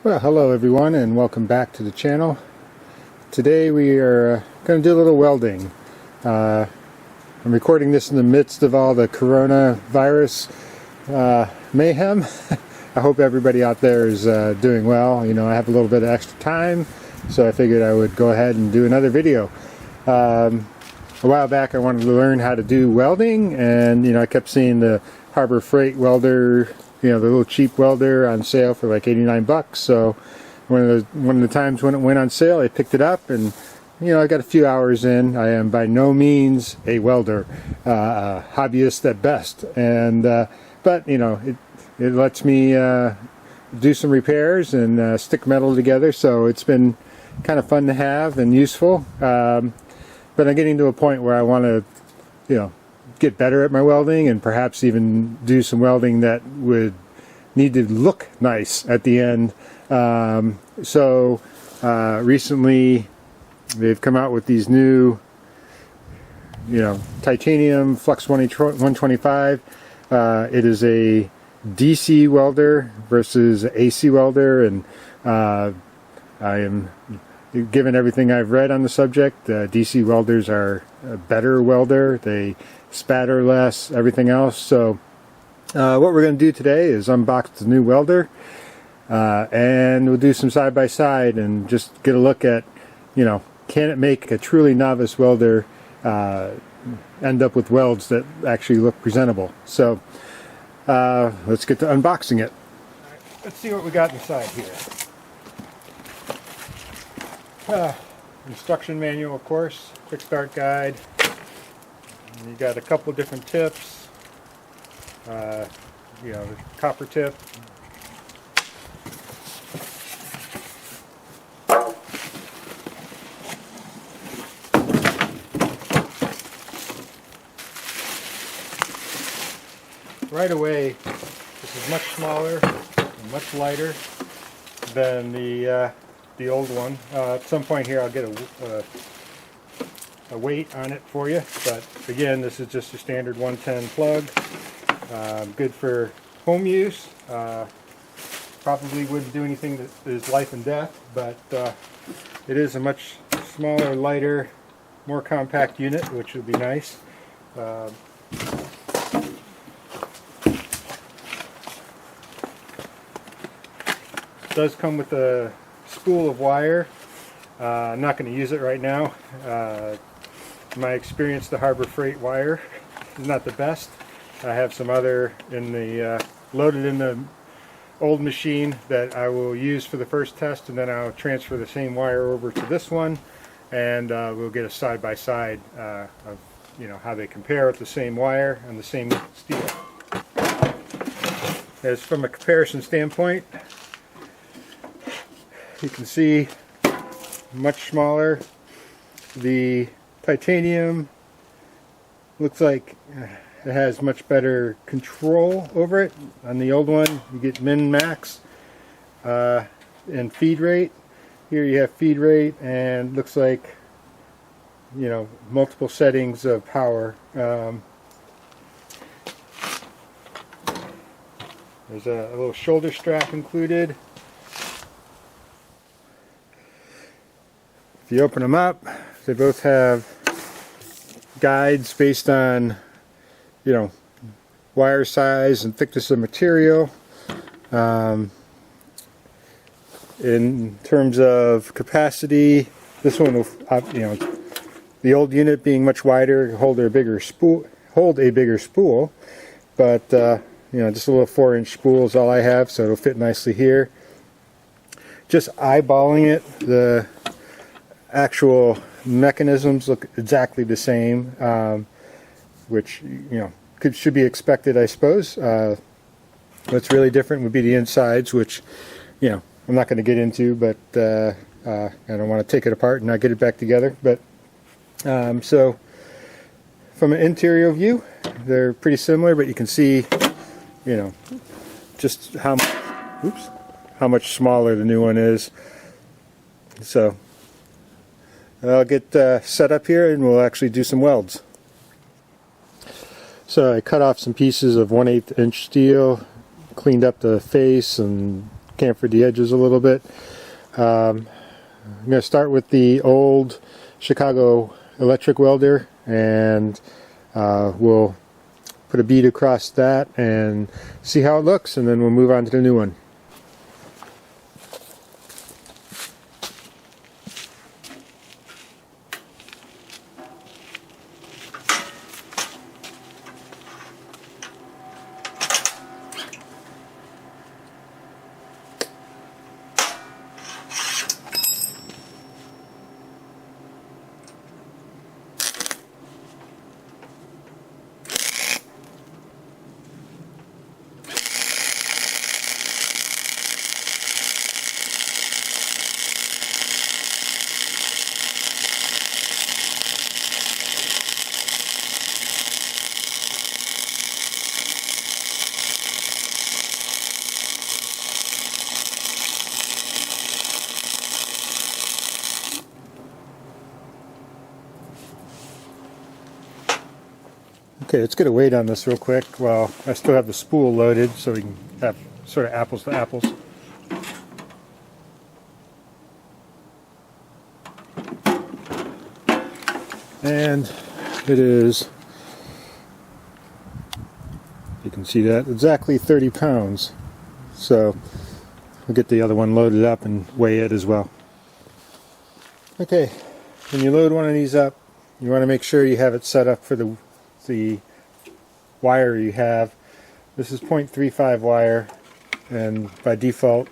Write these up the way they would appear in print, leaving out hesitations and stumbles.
Well, hello everyone and welcome back to the channel. Today we are going to do a little welding. I'm recording this in the midst of all the coronavirus mayhem. I hope everybody out there is doing well. You know, I have a little bit of extra time, so I figured I would go ahead and do another video. A while back I wanted to learn how to do welding, and I kept seeing the Harbor Freight welder, the little cheap welder on sale for like 89 bucks. So one of the times when it went on sale, I picked it up, and I got a few hours in. I am by no means a welder, hobbyist at best, and but it lets me do some repairs and stick metal together, so it's been kind of fun to have and useful. But I'm getting to a point where I want to get better at my welding, and perhaps even do some welding that would need to look nice at the end. So recently they've come out with these new titanium Flux 125. It is a DC welder versus AC welder, and I am, given everything I've read on the subject, DC welders are a better welder. They spatter less, everything else. So what we're going to do today is unbox the new welder, and we'll do some side-by-side and just get a look at, can it make a truly novice welder end up with welds that actually look presentable. So let's get to unboxing it. All right, let's see what we got inside here. Instruction manual, of course, quick start guide. And you got a couple different tips, the copper tip, right away. This is much smaller and much lighter than the old one. At some point here I'll get a weight on it for you, but again, this is just a standard 110 plug. Good for home use. Probably wouldn't do anything that is life and death, but it is a much smaller, lighter, more compact unit, which would be nice. It does come with a spool of wire. I'm not going to use it right now. In my experience, the Harbor Freight wire is not the best. I have some other loaded in the old machine that I will use for the first test, and then I'll transfer the same wire over to this one, and we'll get a side-by-side of how they compare with the same wire and the same steel. As from a comparison standpoint, you can see much smaller. The titanium looks like it has much better control over it. On the old one you get min, max, and feed rate. Here you have feed rate, and looks like multiple settings of power. There's a little shoulder strap included. If you open them up, they both have guides based on wire size and thickness of material. In terms of capacity, this one will, the old unit being much wider, hold a bigger spool, but just a little 4-inch spool is all I have, so it'll fit nicely here. Just eyeballing it, the actual mechanisms look exactly the same, which should be expected, I suppose. What's really different would be the insides, which I'm not going to get into, but I don't want to take it apart and not get it back together. But so from an interior view, they're pretty similar, but you can see just how much smaller the new one is. So I'll get set up here and we'll actually do some welds. So I cut off some pieces of 1/8 inch steel, cleaned up the face and chamfered the edges a little bit. I'm going to start with the old Chicago electric welder, and we'll put a bead across that and see how it looks, and then we'll move on to the new one. Okay, let's get a weight on this real quick. Well, I still have the spool loaded, so we can have sort of apples to apples. And it is, you can see that, exactly 30 pounds. So we'll get the other one loaded up and weigh it as well. Okay, when you load one of these up, you want to make sure you have it set up for the wire you have. This is 0.35 wire, and by default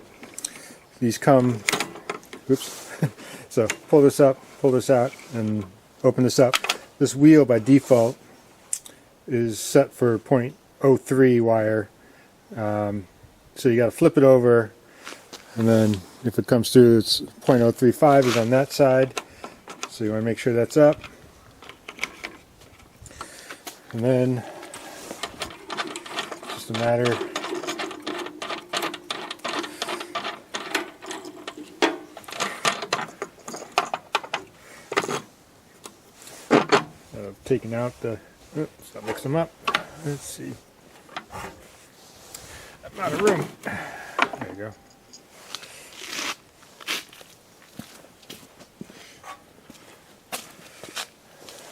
these come, oops, so pull this up, pull this out, and open this up. This wheel by default is set for 0.03 wire, so you got to flip it over, and then if it comes through, it's 0.035 is on that side, so you want to make sure that's up. And then just a matter of taking out the, oops, that mix them up. Let's see. I'm out of room. There you go.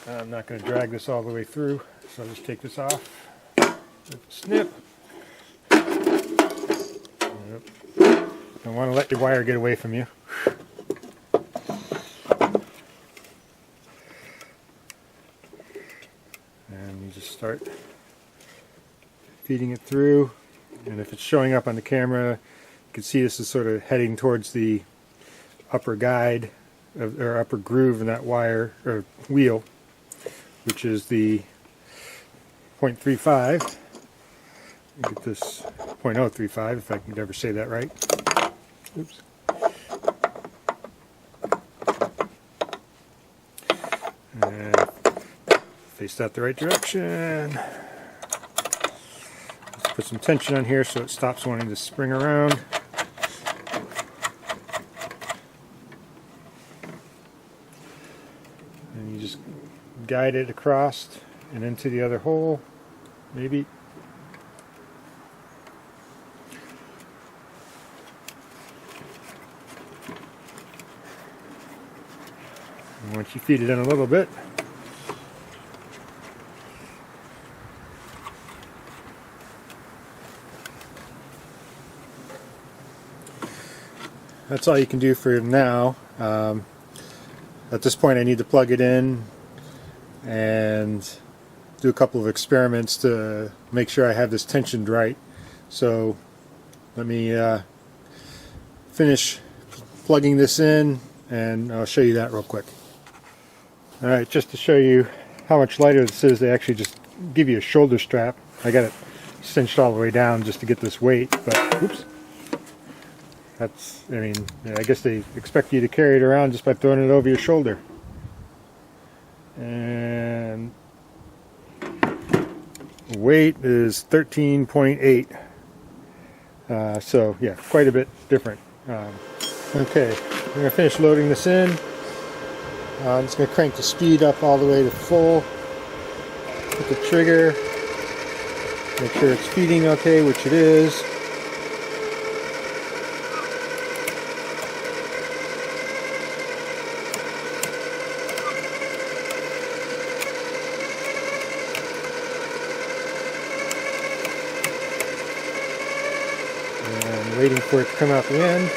I'm not going to drag this all the way through, so I'll just take this off. Snip. Yep. Don't want to let your wire get away from you. And you just start feeding it through. And if it's showing up on the camera, you can see this is sort of heading towards the upper guide or upper groove in that wire or wheel, which is the 0.35. Get this 0.035 if I can ever say that right. Oops. And face that the right direction. Let's put some tension on here so it stops wanting to spring around. And you just guide it across and into the other hole, maybe. And once you feed it in a little bit, that's all you can do for now. At this point I need to plug it in and do a couple of experiments to make sure I have this tensioned right. So let me finish plugging this in and I'll show you that real quick. Alright, just to show you how much lighter this is, they actually just give you a shoulder strap. I got it cinched all the way down just to get this weight, but oops. That's, I mean, I guess they expect you to carry it around just by throwing it over your shoulder. And weight is 13.8. So yeah, quite a bit different. Okay, I'm going to finish loading this in. I'm just going to crank the speed up all the way to full. Hit the trigger. Make sure it's feeding okay, which it is. I'm waiting for it to come out the end.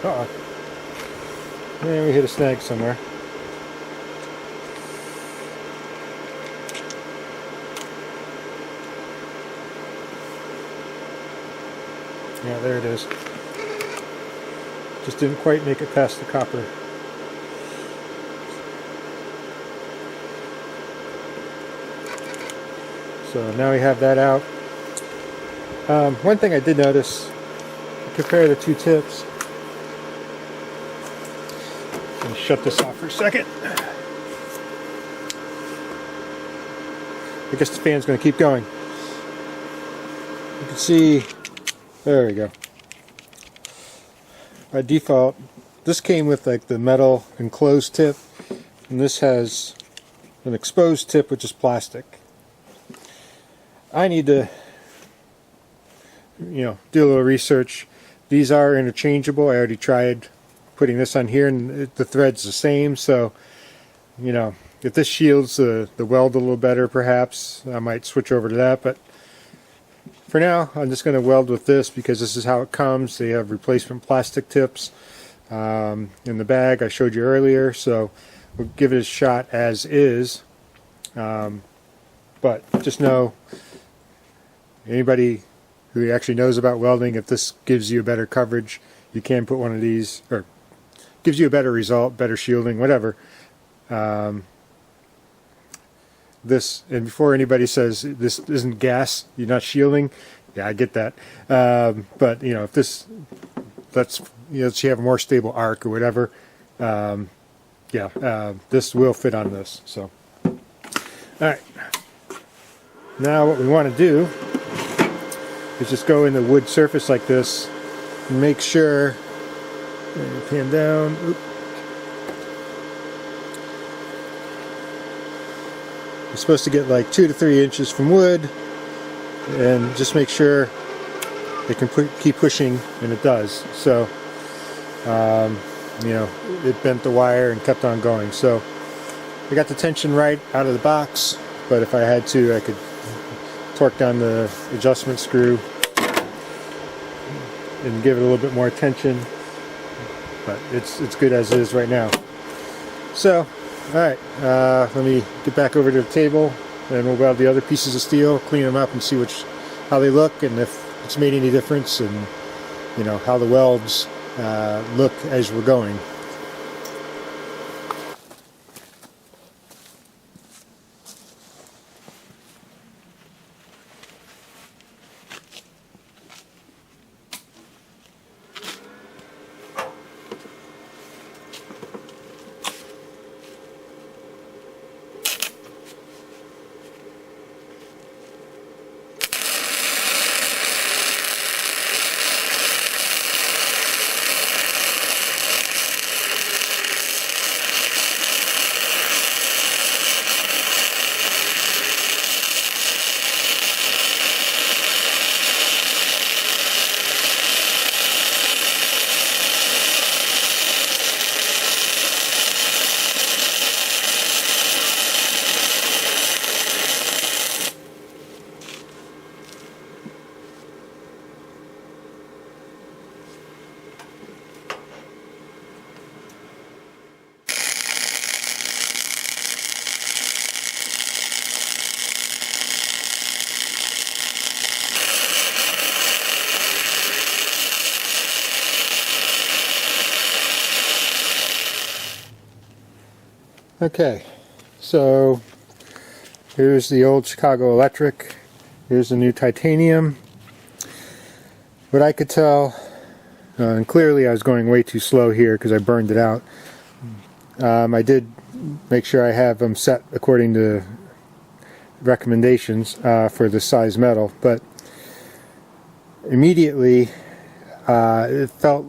Uh-oh. And we hit a snag somewhere. Yeah, there it is. Just didn't quite make it past the copper. So now we have that out. One thing I did notice, compare the two tips. Let me shut this off for a second. I guess the fan's going to keep going. You can see, there we go. By default, this came with like the metal enclosed tip, and this has an exposed tip which is plastic. I need to, do a little research. These are interchangeable. I already tried putting this on here, and the thread's the same. So, if this shields the weld a little better, perhaps I might switch over to that. But for now, I'm just going to weld with this because this is how it comes. They have replacement plastic tips in the bag I showed you earlier. So we'll give it a shot as is. But just know, anybody who actually knows about welding, if this gives you a better coverage, you can put one of these, or gives you a better result, better shielding, whatever. This, and before anybody says this isn't gas, you're not shielding, yeah, I get that. But if this lets you have a more stable arc or whatever, this will fit on this. So, all right. Now what we want to do is just go in the wood surface like this and make sure, pan down, you're supposed to get like 2 to 3 inches from wood, and just make sure it can keep pushing, and it does. So it bent the wire and kept on going. So I got the tension right out of the box, but if I had to, I could torque down the adjustment screw and give it a little bit more tension, but it's good as is right now. So alright, let me get back over to the table, and we'll weld the other pieces of steel, clean them up and see how they look, and if it's made any difference, and how the welds look as we're going. Okay, so here's the old Chicago Electric. Here's the new titanium. What I could tell, and clearly I was going way too slow here because I burned it out. I did make sure I have them set according to recommendations for the size metal, but immediately it felt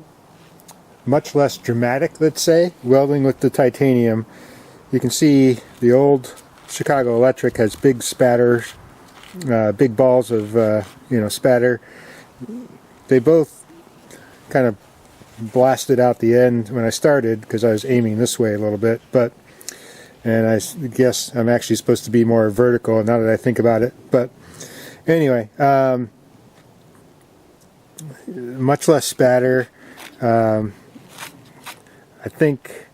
much less dramatic, let's say, welding with the titanium. You can see the old Chicago Electric has big spatter, big balls of spatter. They both kind of blasted out the end when I started because I was aiming this way a little bit, and I guess I'm actually supposed to be more vertical now that I think about it. But anyway, much less spatter. I think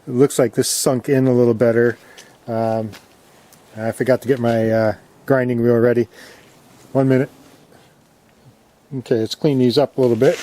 it looks like this sunk in a little better. I forgot to get my grinding wheel ready. 1 minute. Okay, let's clean these up a little bit.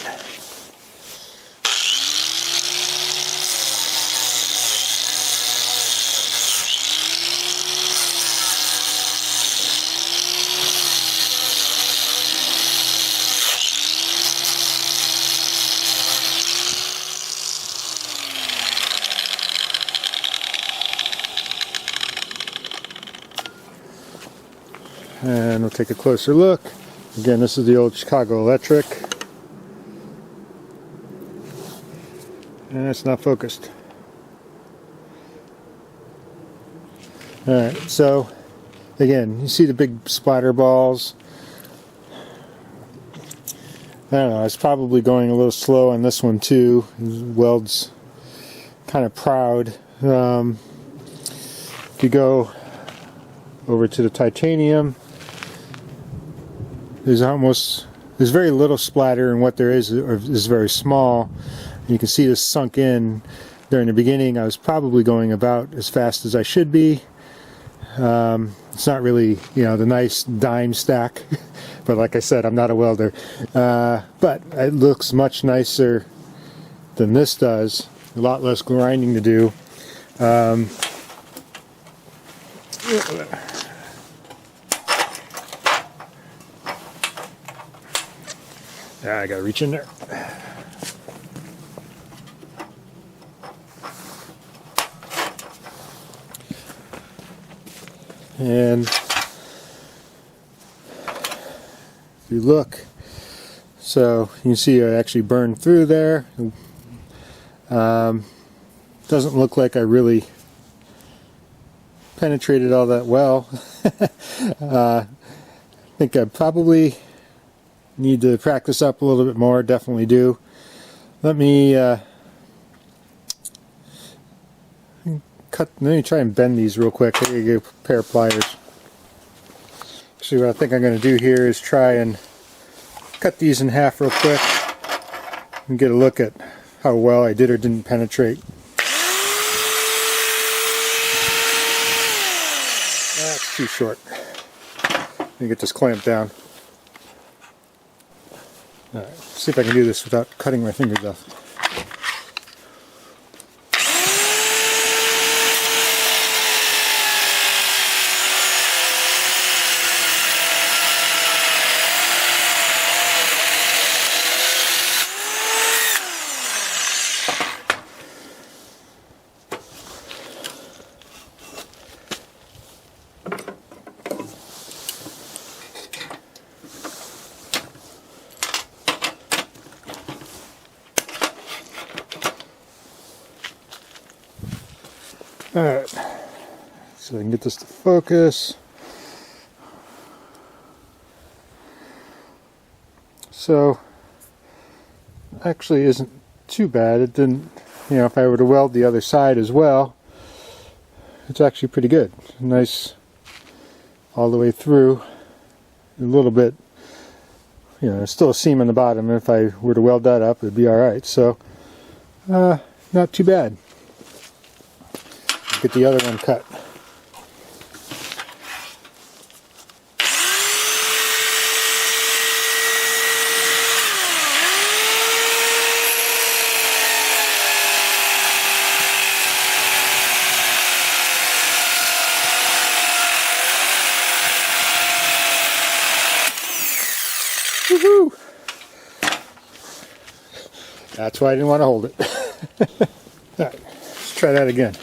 And we'll take a closer look. Again, this is the old Chicago Electric. And it's not focused. Alright, so again, you see the big splatter balls. I don't know, I was probably going a little slow on this one too. Weld's kind of proud. If you go over to the titanium, there's very little splatter, and what there is very small. You can see this sunk in. During the beginning I was probably going about as fast as I should be. It's not really, you know, the nice dime stack, but like I said, I'm not a welder. But it looks much nicer than this does. A lot less grinding to do. I gotta reach in there. And if you look, so you can see I actually burned through there. Doesn't look like I really penetrated all that well. I think I probably need to practice up a little bit more. Definitely do. Let me try and bend these real quick. Here you go, pair of pliers. Actually, what I think I'm going to do here is try and cut these in half real quick and get a look at how well I did or didn't penetrate. That's too short. Let me get this clamped down. Alright, see if I can do this without cutting my fingers off. Alright, so I can get this to focus. So, actually isn't too bad. It didn't, you know, if I were to weld the other side as well, it's actually pretty good. Nice all the way through. A little bit, you know, there's still a seam on the bottom. If I were to weld that up, it'd be alright. So, not too bad. Get the other one cut. Woohoo! That's why I didn't want to hold it. Alright, let's try that again.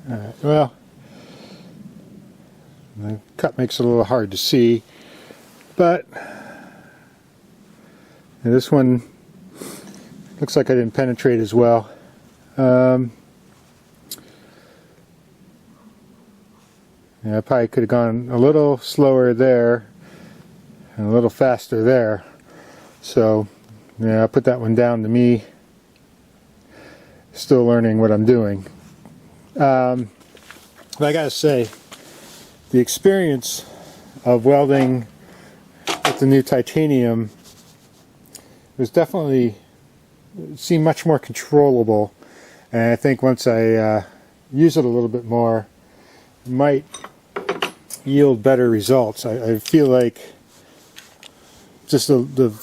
Well, the cut makes it a little hard to see, but this one looks like I didn't penetrate as well. Yeah, I probably could have gone a little slower there and a little faster there. So, yeah, I'll put that one down to me. Still learning what I'm doing. But I gotta say, the experience of welding with the new titanium was definitely, seemed much more controllable. And I think once I use it a little bit more, it might yield better results. I feel like just the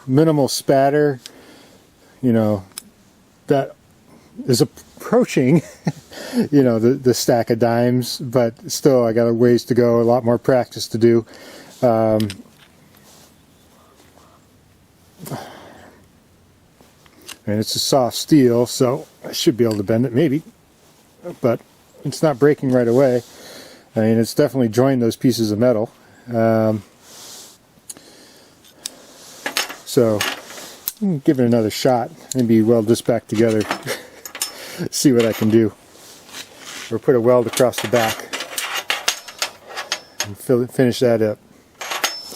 minimal spatter, you know, that is approaching you know, the stack of dimes, but still I got a ways to go, a lot more practice to do. And it's a soft steel, so I should be able to bend it maybe, but it's not breaking right away. I mean, it's definitely joined those pieces of metal. So give it another shot, maybe weld this back together, see what I can do, or put a weld across the back and finish that up.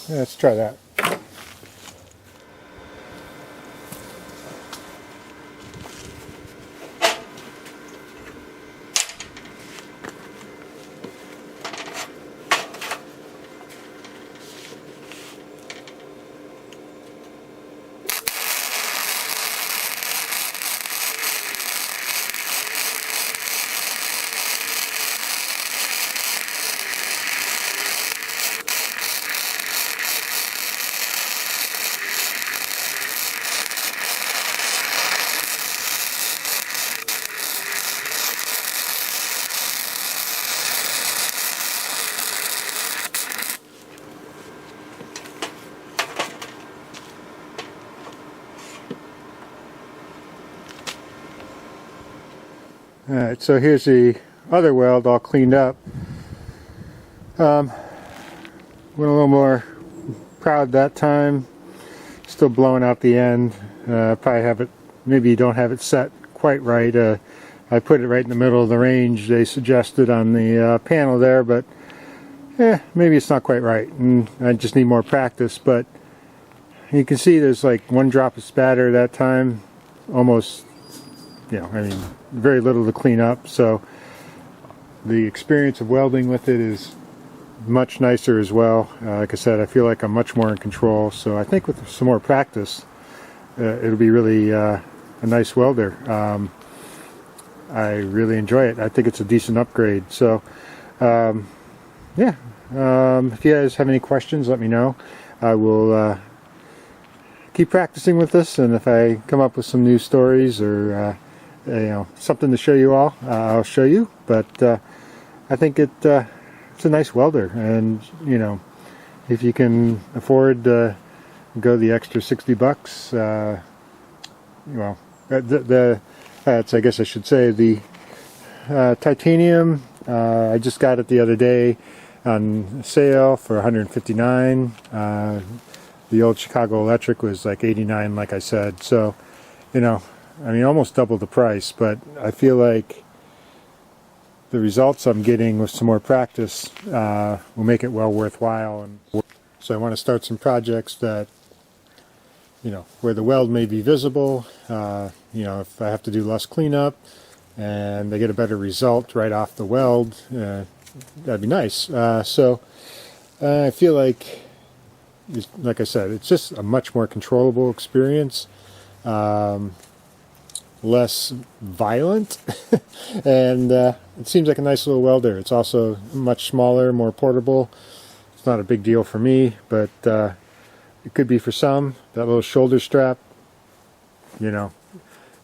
Yeah, let's try that. Alright, so here's the other weld all cleaned up. Went a little more proud that time. Still blowing out the end. Probably have it, maybe you don't have it set quite right. I put it right in the middle of the range they suggested on the panel there, but maybe it's not quite right, and I just need more practice. But you can see there's like one drop of spatter that time, almost, you know, I mean, very little to clean up. So the experience of welding with it is much nicer as well. Like I said, I feel like I'm much more in control. So I think with some more practice, it'll be really a nice welder. I really enjoy it. I think it's a decent upgrade. So yeah, if you guys have any questions, let me know. I will keep practicing with this, and if I come up with some new stories or you know, something to show you all, I'll show you. But I think it's a nice welder, and you know, if you can afford to go the extra $60, well, that's, I guess I should say, the titanium. I just got it the other day on sale for $159. The old Chicago Electric was like $89, like I said. So, you know, I mean, almost double the price, but I feel like the results I'm getting with some more practice will make it well worthwhile. And so I want to start some projects that, you know, where the weld may be visible. You know, if I have to do less cleanup and they get a better result right off the weld, that'd be nice. So I feel like I said, it's just a much more controllable experience. Less violent, and it seems like a nice little welder. It's also much smaller, more portable. It's not a big deal for me, but it could be for some. That little shoulder strap, you know,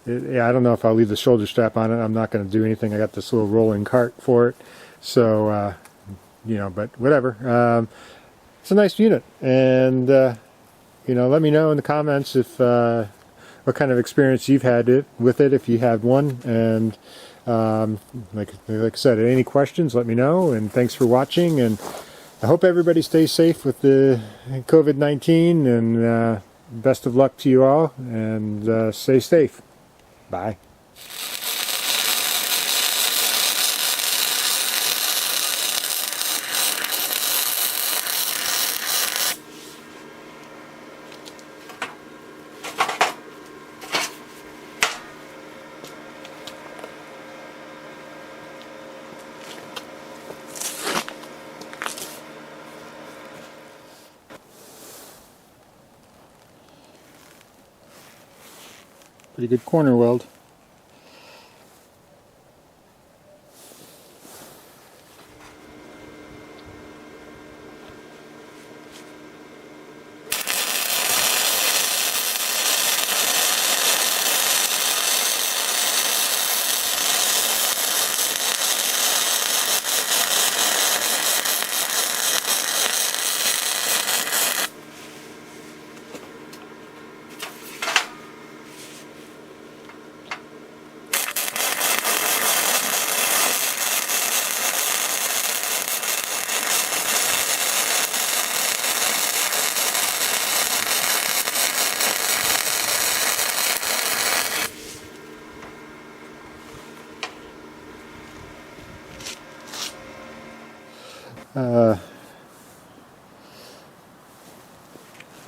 yeah, I don't know if I'll leave the shoulder strap on it. I'm not going to do anything. I got this little rolling cart for it, so you know, but whatever. It's a nice unit, and you know, let me know in the comments if what kind of experience you've had with it, if you had one, and Like I said, any questions, let me know, and thanks for watching, and I hope everybody stays safe with the COVID-19, and best of luck to you all, and stay safe. Bye. Pretty good corner weld.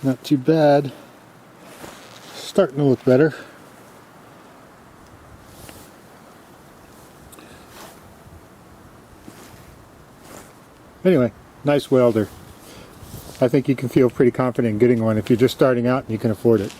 Not too bad. Starting to look better. Anyway, nice welder. I think you can feel pretty confident in getting one if you're just starting out and you can afford it.